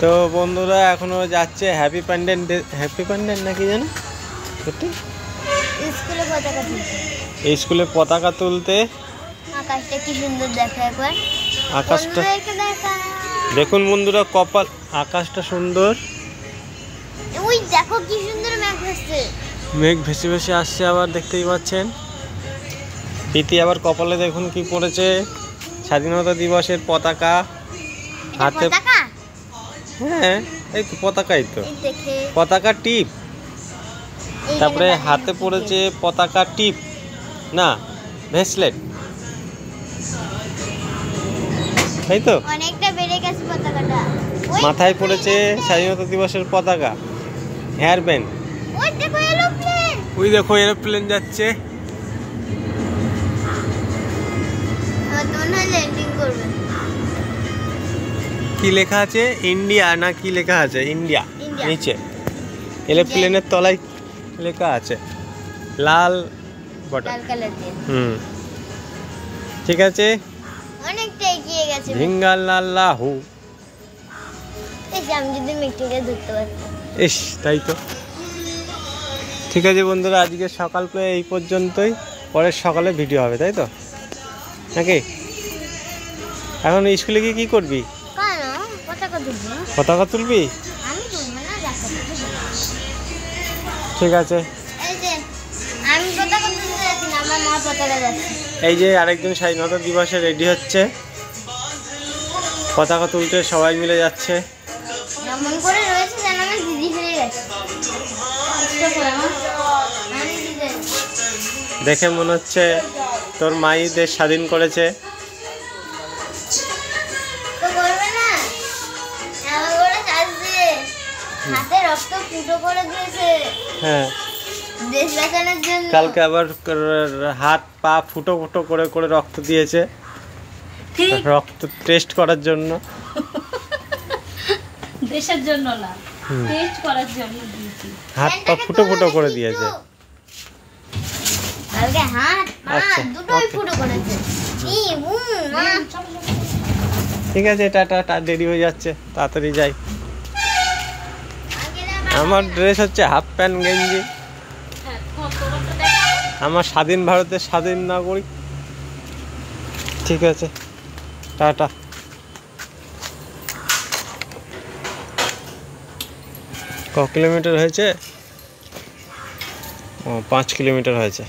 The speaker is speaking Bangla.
তো বন্ধুরা এখনো যাচ্ছে হ্যাপি প্যান্ডেন্ট নাকি জানো স্কুলে পতাকা তুলতে। আকাশটা কি সুন্দর দেখা একবার, আকাশটা দেখুন বন্ধুরা, কপাল আকাশটা সুন্দর। ওই দেখো কি সুন্দর মেঘ ভাসছে, মেঘ ভেসে ভেসে আসছে আবার, দেখতেই পাচ্ছেন। প্রীতি আবার কপালে দেখুন কি পড়েছে, স্বাধীনতা দিবসের পতাকা হাতে। হ্যাঁ এই তো পতাকাই তো, পতাকা টিপ। তারপরে হাতে পড়েছে পতাকা টিপ না ব্রেসলেট, তাই তো। অনেকটা বেড়ে গেছে পতাকাটা। মাথায় পড়েছে স্বাধীনতা দিবসের পতাকা, হেয়ার ব্যান্ড। ওই দেখো এরোপ্লেন যাচ্ছে। কি লেখা আছে ইন্ডিয়া না কি লেখা আছে? ইন্ডিয়া নিচে, এরোপ্লেনের তলায় লেখা আছে লাল বটন। ঠিক আছে, অনেকটা এগিয়ে গেছে। ভিঙ্গাল্লাহু। আমি যদি মিষ্টিটা ধরতে পারতাম। ইস তাই তো। ঠিক আছে বন্ধুরা, আজকে সকাল প্রায় এই পর্যন্তই, পরের সকালে ভিডিও হবে, তাই তো নাকি? এখন স্কুলে গিয়ে কি করবি? পতাকা তুলবি? ঠিক আছে। এই যে আরেকজন স্বাধীনতা দিবসে রেডি হচ্ছে, পতাকা তুলতে সবাই মিলে যাচ্ছে। দেখে মনে হচ্ছে তোর মাই দেশ স্বাধীন করেছে। হ্যাঁ, কালকে আবার হাত পা ফুটো ফুটো করে করে রক্ত দিয়েছে, রক্ত টেস্ট করার জন্য। দেশের জন্য না, টেস্ট করার জন্য দিয়েছি। হাত পা ফুটো ফুটো করে দিয়েছে। ঠিক আছে, টাটা, দেরি হয়ে যাচ্ছে, তাড়াতাড়ি যাই। আমার ড্রেস হচ্ছে হাফ প্যান্ট গেঞ্জি। আমার স্বাধীন ভারতের স্বাধীন নাগরিক। ঠিক আছে, টাটা। ক কিলোমিটার হয়েছে? ও 5 কিলোমিটার হয়েছে।